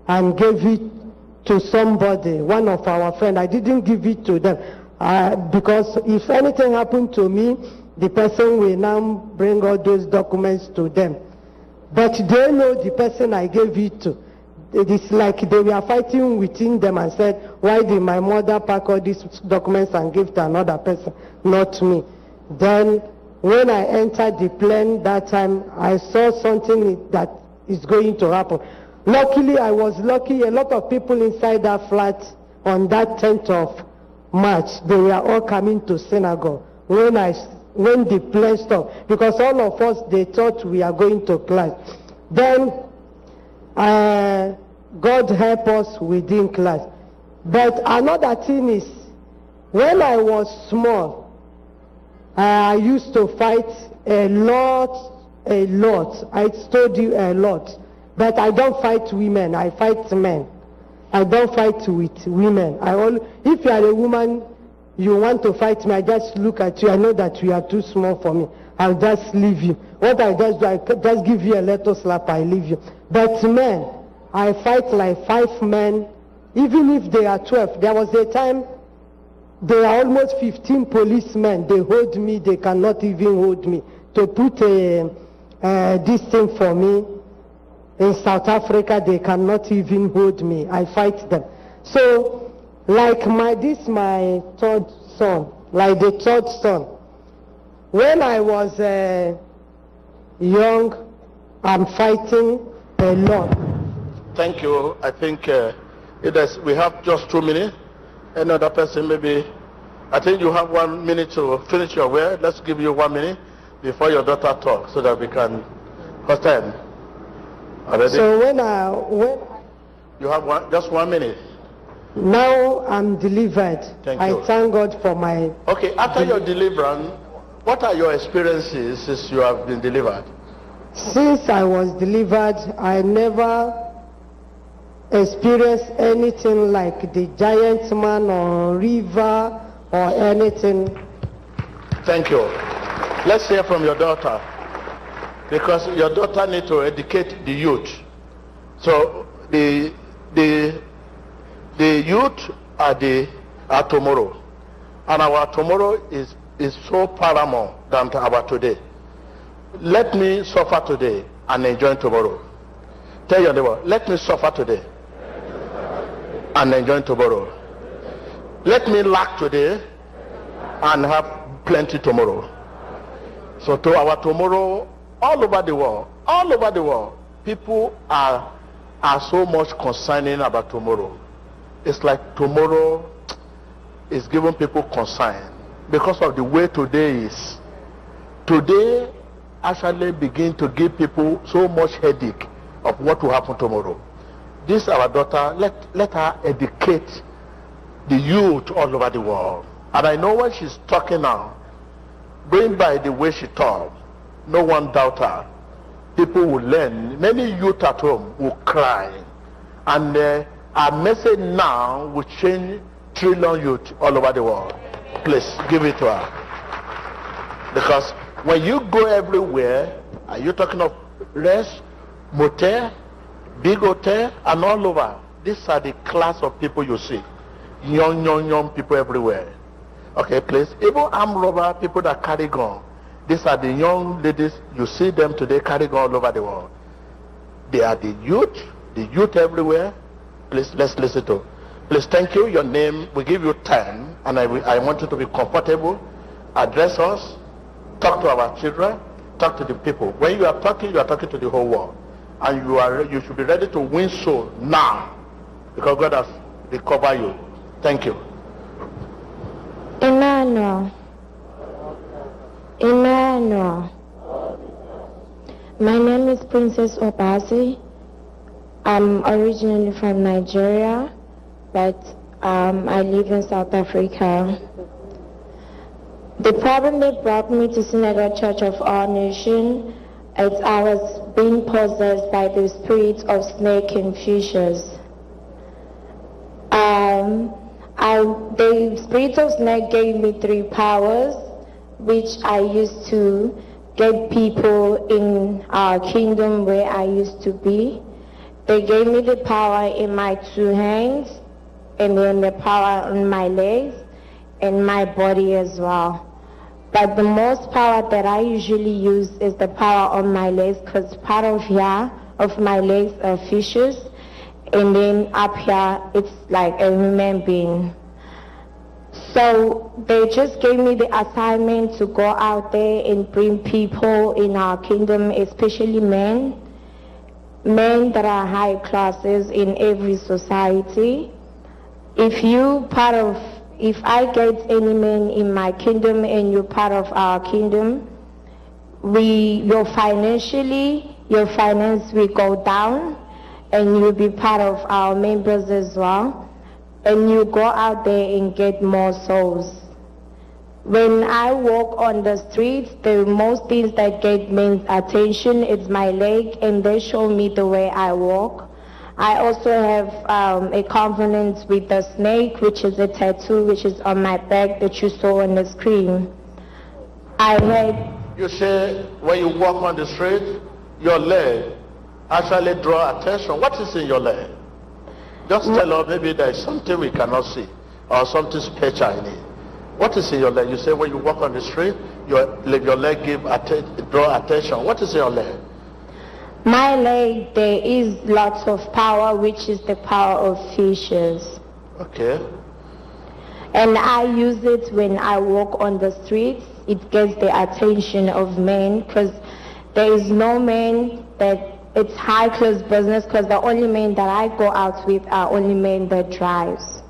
and gave it to somebody, one of our friends. I didn't give it to them because if anything happened to me, the person will now bring all those documents to them. But they know the person I gave it to. It is like they were fighting within them and said, why did my mother pack all these documents and give to another person, not me? Then when I entered the plane that time, I saw something that is going to happen. Luckily, I was lucky. A lot of people inside that flat on that 10th of March, they were all coming to synagogue when the plane stopped, because all of us, they thought we are going to class. Then God help us within class. But another thing is, when I was small, I used to fight a lot. I told you a lot. But I don't fight women, I fight men. I don't fight with women. If you are a woman, you want to fight me, I just look at you, I know that you are too small for me. I'll just leave you. What I just do, I just give you a little slap, I leave you. But men, I fight like 5 men, even if they are 12. There was a time, there are almost 15 policemen. They hold me, they cannot even hold me. To put this thing for me, in South Africa, they cannot even hold me. I fight them. So, like my 3rd son, like the 3rd son. When I was young, I'm fighting a lot. Thank you. I think we have just 2 minutes. Another person maybe, I think you have 1 minute to finish your word. Let's give you 1 minute before your daughter talks so that we can host time. Already? So when you have just 1 minute. Now I'm delivered. Thank you. I thank God for my... Okay, after your deliverance, what are your experiences since you have been delivered? Since I was delivered, I never experienced anything like the giant man or river or anything. Thank you. Let's hear from your daughter, because your daughter needs to educate the youth. So the youth are tomorrow, and our tomorrow is so paramount than our today. Let me suffer today and enjoy tomorrow. Tell your neighbor, let me suffer today and enjoy tomorrow. Let me lack today and have plenty tomorrow. So to our tomorrow, all over the world, people are so much concerning about tomorrow. It's like tomorrow is giving people concern because of the way today is. Today actually begin to give people so much headache of what will happen tomorrow. This our daughter, let her educate the youth all over the world. And I know when she's talking now, going by the way she talks, no one doubt her. People will learn. Many youth at home will cry And our message now will change trillion youth all over the world. Please give it to her. Because when you go everywhere, are you talking of rest, motel, big hotel, and all over? These are the class of people you see. Young people everywhere. Okay, please. Even armed robber, people that carry gun. These are the young ladies, you see them today carry gun all over the world. They are the youth everywhere. Please, let's listen to. Please, thank you. Your name, we give you time, and I want you to be comfortable. Address us, talk to our children, talk to the people. When you are talking to the whole world. And you should be ready to win soul now, because God has recovered you. Thank you. Emmanuel. Emmanuel. My name is Princess Obasi. I'm originally from Nigeria, but I live in South Africa. The problem that brought me to Synagogue Church of Our Nation is I was being possessed by the spirit of snake and fishes. The spirit of snake gave me 3 powers, which I used to get people in our kingdom where I used to be. They gave me the power in my 2 hands, and then the power on my legs and my body as well. But the most power that I usually use is the power on my legs, because part of here of my legs are fishes, and then up here it's like a human being. So they just gave me the assignment to go out there and bring people in our kingdom, especially men that are high classes in every society. If I get any man in my kingdom and you're part of our kingdom, your finance will go down, and you'll be part of our members as well. And you go out there and get more souls. When I walk on the streets, the most things that get men's attention is my leg, and they show me the way I walk. I also have a covenant with the snake, which is a tattoo which is on my back that you saw on the screen. You say when you walk on the street, your leg actually draw attention. What is in your leg? Just tell us, maybe there is something we cannot see or something special in it. What is in your leg? You say when you walk on the street, your leg draw attention. What is in your leg? My leg, there is lots of power, which is the power of fishes. Okay. And I use it when I walk on the streets. It gets the attention of men, because there is no man that it's high class business, because the only men that I go out with are only men that drives.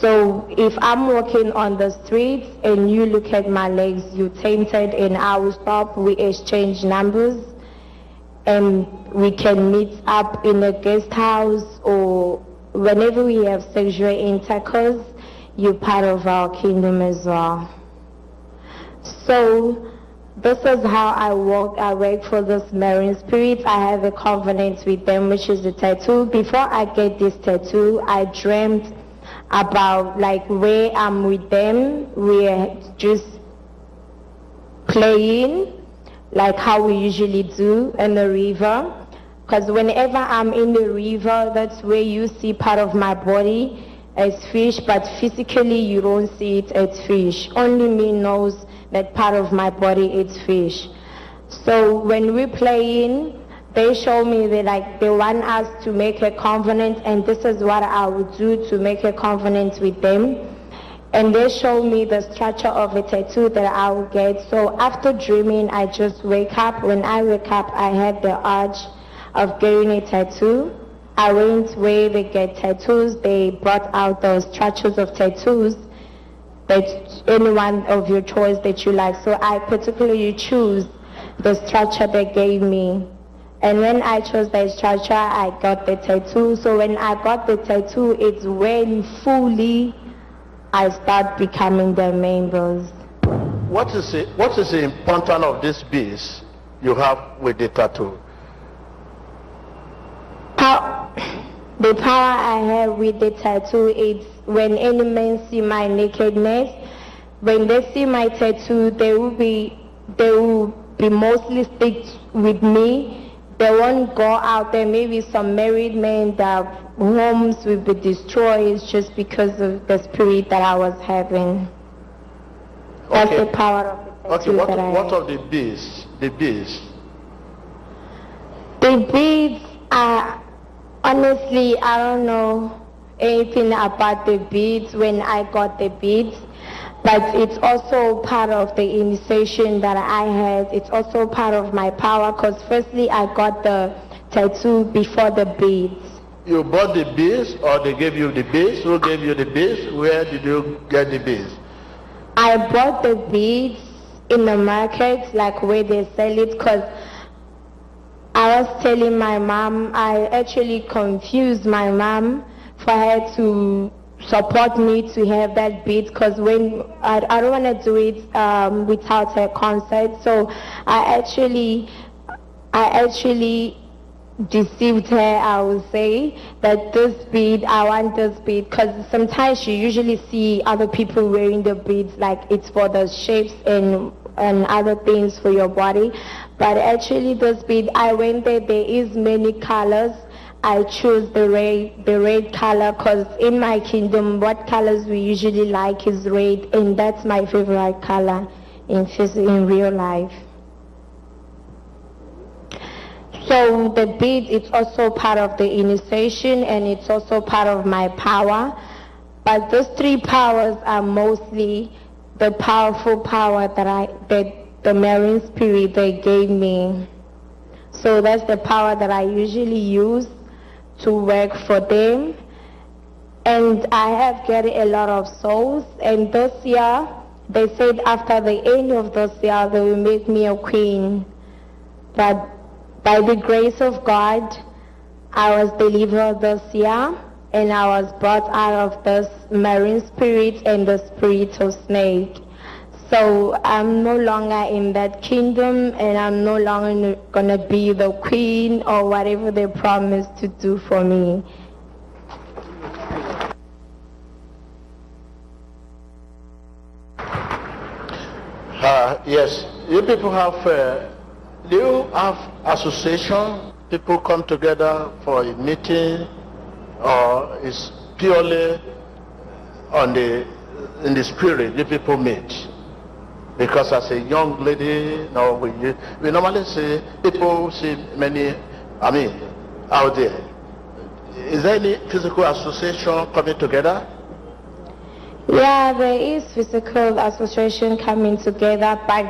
So if I'm walking on the streets and you look at my legs, you're tempted, and I will stop, we exchange numbers, and we can meet up in a guest house, or whenever we have sexual intercourse, you're part of our kingdom as well. So this is how I work for this marine spirits. I have a covenant with them, which is a tattoo. Before I get this tattoo, I dreamt about like where I'm with them. We're just playing like how we usually do in the river. Because whenever I'm in the river, that's where you see part of my body as fish, but physically you don't see it as fish. Only me knows that part of my body is fish. So when we're playing, they show me that like they want us to make a covenant, and this is what I would do to make a covenant with them. And they show me the structure of a tattoo that I will get. So after dreaming, I just wake up. When I wake up, I had the urge of getting a tattoo. I went where they get tattoos. They brought out those structures of tattoos, that any one of your choice that you like. So I particularly choose the structure they gave me. And when I chose that structure, I got the tattoo. So when I got the tattoo, it's when fully I start becoming their members. What is the importance of this beast you have with the tattoo? The power I have with the tattoo is when any man see my nakedness, when they see my tattoo, they will be mostly stick with me. They won't go out there. Maybe some married men, their homes will be destroyed just because of the spirit that I was having. That's the power of the tattoo. Okay, what of the beads? The beads. The beads are, honestly, I don't know anything about the beads when I got the beads, but it's also part of the initiation that I had. It's also part of my power, because firstly I got the tattoo before the beads. You bought the beads, or they gave you the beads? Who gave you the beads? Where did you get the beads? I bought the beads in the market, like where they sell it, because I was telling my mom, I actually confused my mom for her to support me to have that bead, because when I don't want to do it without her consent. So I actually deceived her, I would say, that this bead, I want this bead, because sometimes you usually see other people wearing the beads like it's for the shapes and other things for your body. But actually this bead, I went there is many colors. I chose the red color, because in my kingdom what colors we usually like is red, and that's my favorite color in real life. So the bead is also part of the initiation, and it's also part of my power. But those three powers are mostly the powerful power that the marine spirit they gave me. So that's the power that I usually use to work for them. And I have get a lot of souls, and this year they said after the end of this year they will make me a queen. But by the grace of God, I was delivered this year, and I was brought out of this marine spirit and the spirit of snake. So I'm no longer in that kingdom, and I'm no longer going to be the queen or whatever they promised to do for me. Yes, you people have, do you have association? People come together for a meeting, or is purely in the spirit you people meet? Because as a young lady, we normally see people see many, out there. Is there any physical association coming together? Yeah, there is physical association coming together, but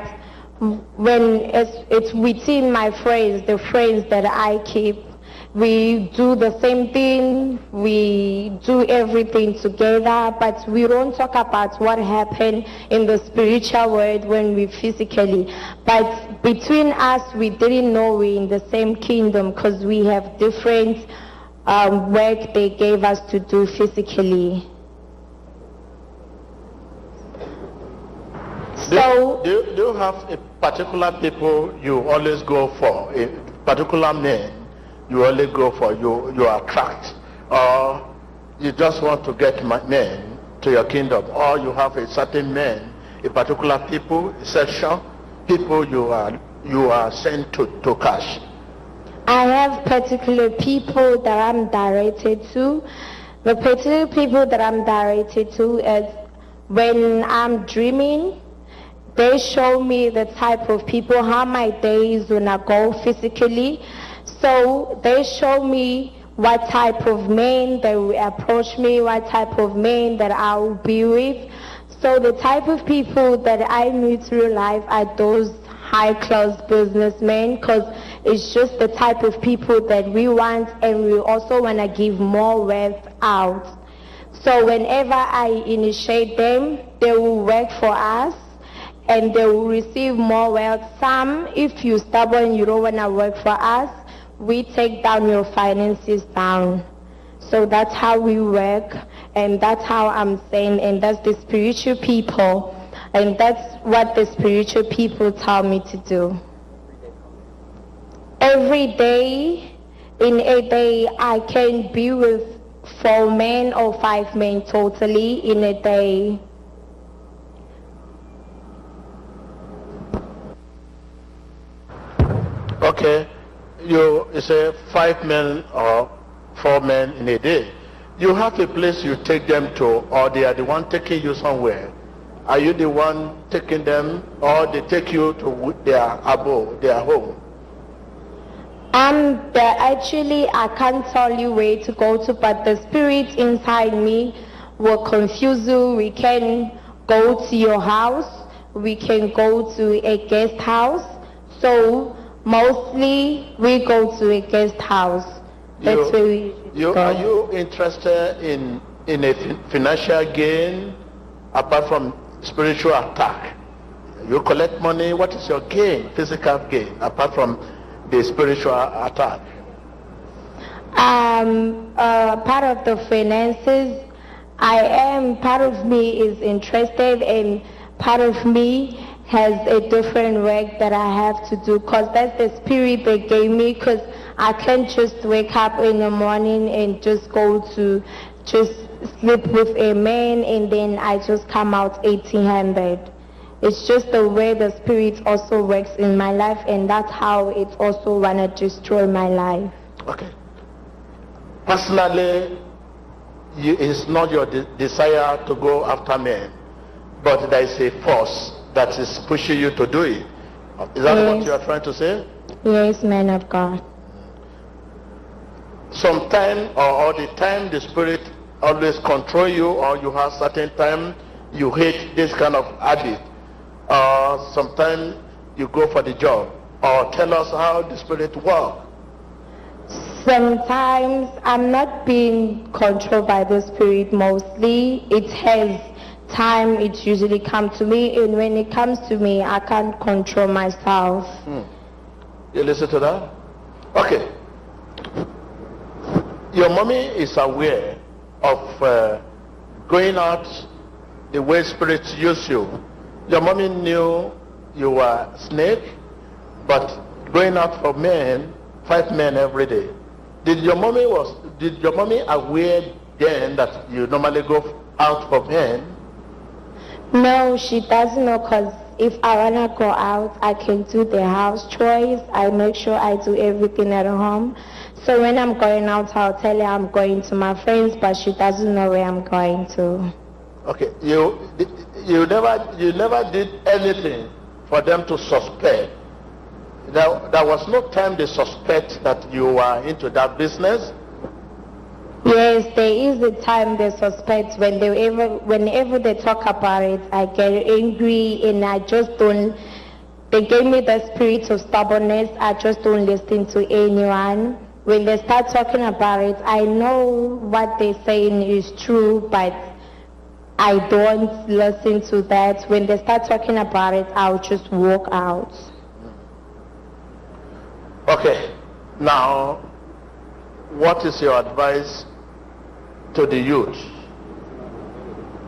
when it's within my friends, the friends that I keep, we do the same thing, we do everything together, but we don't talk about what happened in the spiritual world when we physically. But between us, we didn't know we're in the same kingdom, because we have different work they gave us to do physically. So, do you have a particular people you always go for, a particular man you only go for, you attract, or you just want to get men to your kingdom, or you have a certain man, a particular people, a section, people you are sent to cash? I have particular people that I'm directed to. The particular people that I'm directed to is when I'm dreaming, they show me the type of people, how my days when I go physically. So they show me what type of men that will approach me, what type of men that I will be with. So the type of people that I meet in real life are those high-class businessmen, because it's just the type of people that we want, and we also want to give more wealth out. So whenever I initiate them, they will work for us, and they will receive more wealth. Some, if you're stubborn, you don't want to work for us, we take down your finances down. So that's how we work, and that's how I'm saying, and that's the spiritual people, and that's what the spiritual people tell me to do. Every day in a day I can be with 4 men or 5 men totally in a day. Okay, you say 5 men or 4 men in a day. You have a place you take them to, or they are the one taking you somewhere. Are you the one taking them, or they take you to their abode, their home? Actually, I can't tell you where to go to, but the spirit inside me will confuse you. We can go to your house, we can go to a guest house. So mostly we go to a guest house. That's where we go. Are you interested in a financial gain apart from spiritual attack? You collect money, what is your gain, physical gain, apart from the spiritual attack? Part of the finances, part of me is interested, and part of me has a different work that I have to do, because that's the spirit they gave me, because I can't just wake up in the morning and just go to just sleep with a man and then I just come out empty-handed. It's just the way the spirit also works in my life, and that's how it also wanna destroy my life. Okay. Personally, it's not your desire to go after men, but there is a force that is pushing you to do it. Is that what you are trying to say? Yes, man of God. Sometime or the time the spirit always control you, or you have certain time you hate this kind of habit, or sometimes you go for the job, or tell us how the spirit works. Sometimes I'm not being controlled by the spirit mostly. It has time, it usually comes to me, and when it comes to me, I can't control myself. You listen to that? Okay. Your mommy is aware of going out the way spirits use you. Your mommy knew you were a snake, but going out for men, 5 men every day. Did your mommy aware then that you normally go out for men? No, she doesn't know, because if I want to go out, I can do the house chores. I make sure I do everything at home. So when I'm going out, I'll tell her I'm going to my friends, but she doesn't know where I'm going to. Okay, you never did anything for them to suspect. There was no time they suspect that you were into that business? Yes, there is a time they suspect. Whenever they talk about it, I get angry, and I just don't. They gave me the spirit of stubbornness. I just don't listen to anyone. When they start talking about it, I know what they're saying is true, but I don't listen to that. When they start talking about it, I'll just walk out. Okay, now, what is your advice to the youth?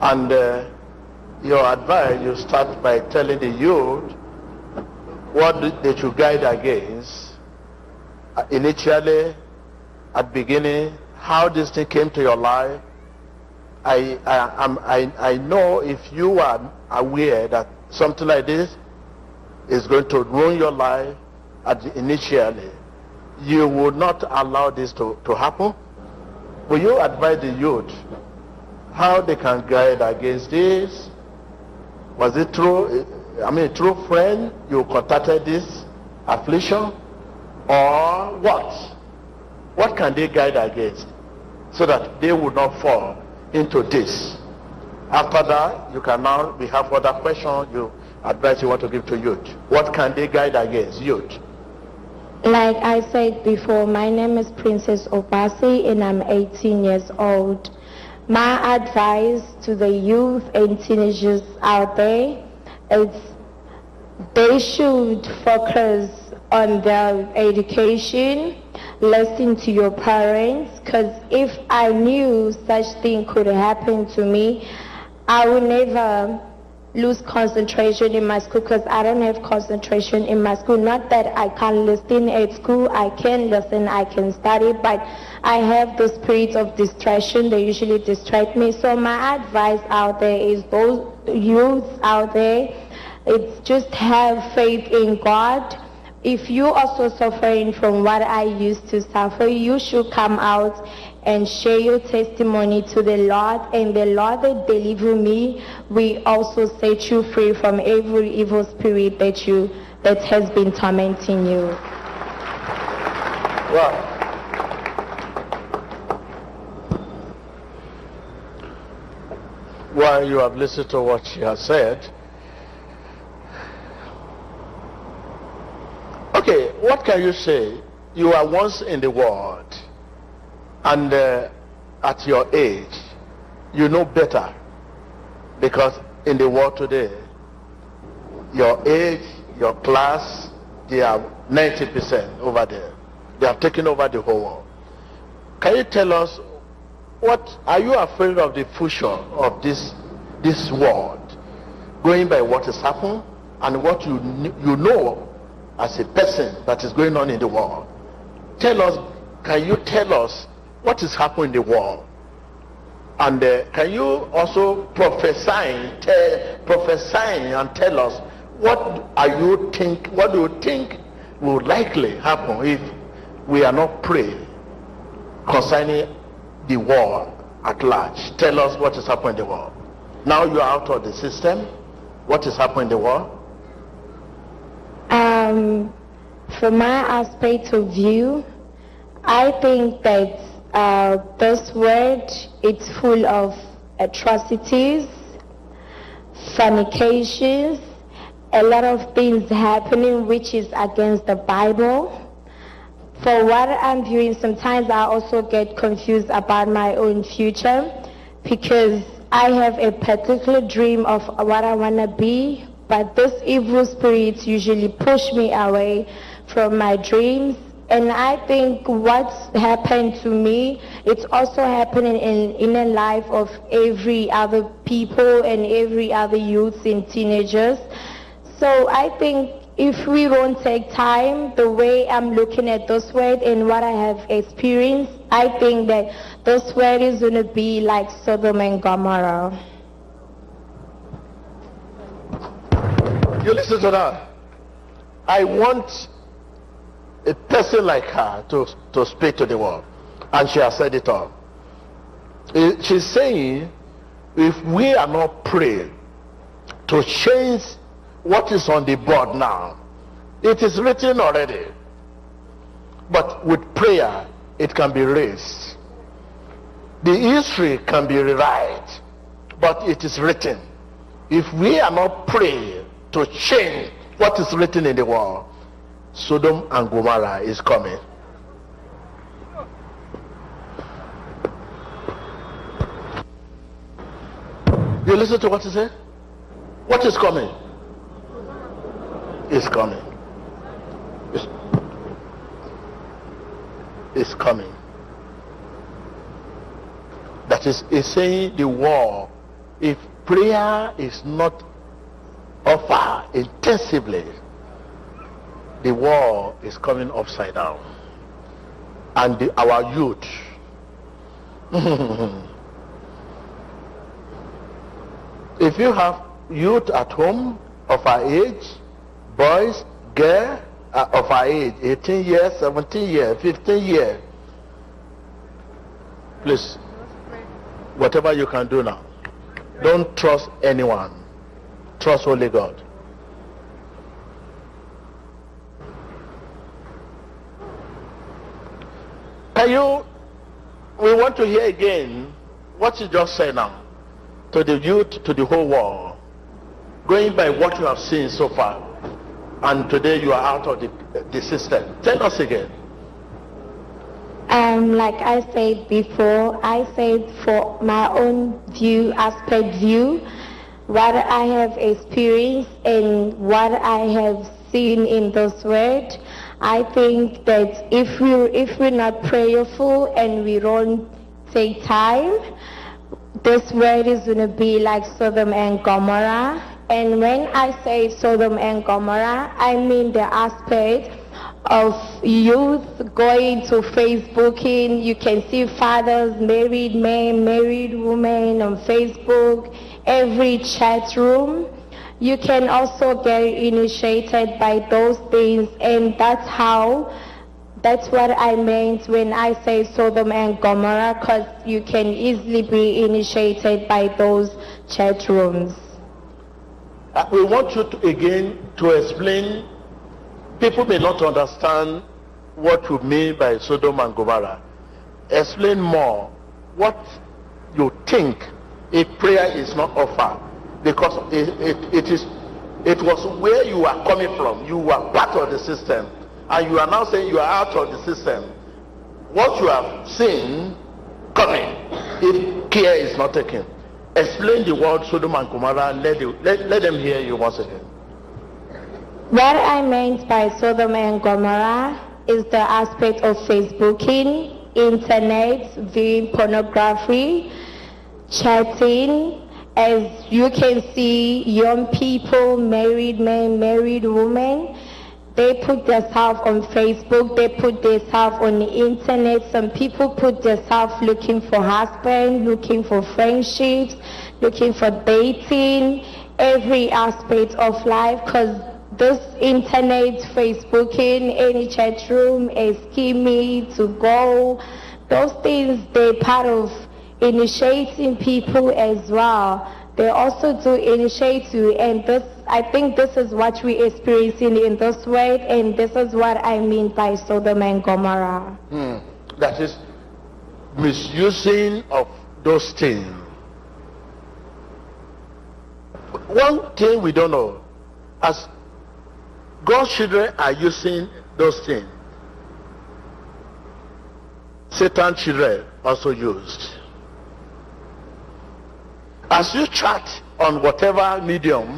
And your advice, you start by telling the youth what they should guide against. Initially, at beginning, how this thing came to your life. I know if you are aware that something like this is going to ruin your life initially, you would not allow this to happen. Will you advise the youth how they can guide against this? Was it through friend you contacted this affliction, or what? What can they guide against so that they would not fall into this? After that, you can now, we have other questions, you advise you want to give to youth. What can they guide against, youth? Like I said before, my name is Princess Obasi, and I'm 18 years old. My advice to the youth and teenagers out there is they should focus on their education, listen to your parents, because if I knew such thing could happen to me, I would never lose concentration in my school because I don't have concentration in my school. Not that I can't listen at school, I can listen, I can study, but I have the spirit of distraction. They usually distract me. So my advice out there is those youths out there, it's just have faith in God. If you also suffering from what I used to suffer, you should come out and share your testimony to the Lord, and the Lord that deliver me will also set you free from every evil spirit that has been tormenting you. Well, while you have listened to what she has said, okay, what can you say? You were once in the world, and at your age, you know better, because in the world today, your age, your class, they are 90% over there. They have taken over the whole world. Can you tell us, what are you afraid of the future of this world, going by what has happened and what you know as a person that is going on in the world? Tell us, can you tell us what is happening in the world? And can you also prophesy and tell us what do you think will likely happen if we are not praying concerning the world at large? Tell us what is happening in the world. Now you are out of the system. What is happening in the world? From my aspect of view, I think that this world is full of atrocities, fornications, a lot of things happening which is against the Bible. For what I'm viewing, sometimes I also get confused about my own future, because I have a particular dream of what I want to be, but those evil spirits usually push me away from my dreams. And I think what's happened to me, it's also happening in the life of every other people and every other youths and teenagers. So I think if we won't take time, the way I'm looking at this world and what I have experienced, I think that this world is going to be like Sodom and Gomorrah. You listen to that. I want a person like her to speak to the world, and she has said it all. She's saying, if we are not praying to change what is on the board now, it is written already, but with prayer it can be raised. The history can be rewritten, but it is written. If we are not praying to change what is written in the world, Sodom and Gomorrah is coming. You listen to what he said? What is coming? It's coming. It's coming. That is saying the war, if prayer is not offered intensively, the war is coming upside down. And our youth, if you have youth at home of our age, boys, girls of our age, 18 years, 17 years, 15 years, please, whatever you can do now, don't trust anyone. Trust only God. We want to hear again what you just said now to the youth, to the whole world, going by what you have seen so far, and today you are out of the system. Tell us again. Like I said before, I said for my own view, what I have experienced and what I have seen in this world, I think that if we're not prayerful and we don't take time, this world is going to be like Sodom and Gomorrah. And when I say Sodom and Gomorrah, I mean the aspect of youth going to Facebooking. You can see fathers, married men, married women on Facebook, every chat room. You can also get initiated by those things, and that's what I meant when I say Sodom and Gomorrah, because you can easily be initiated by those chat rooms. We want you to explain. People may not understand what you mean by Sodom and Gomorrah. Explain more what you think if prayer is not offered, because it was where you are coming from. You were part of the system, and you are now saying you are out of the system. What you have seen coming, if care is not taken. Explain the word Sodom and Gomorrah. Let them hear you once again. What I meant by Sodom and Gomorrah is the aspect of Facebooking, internet, viewing pornography, chatting. As you can see, young people, married men, married women, they put themselves on Facebook, they put themselves on the internet. Some people put themselves looking for husband, looking for friendships, looking for dating, every aspect of life, because this internet, Facebooking, any chat room, a scheming to go, those things, they're part of initiating people as well. They also do initiate you, and I think this is what we're experiencing in this way, and this is what I mean by Sodom and Gomorrah. That is misusing of those things. One thing we don't know, as God's children are using those things, Satan's children also used. As you chat on whatever medium,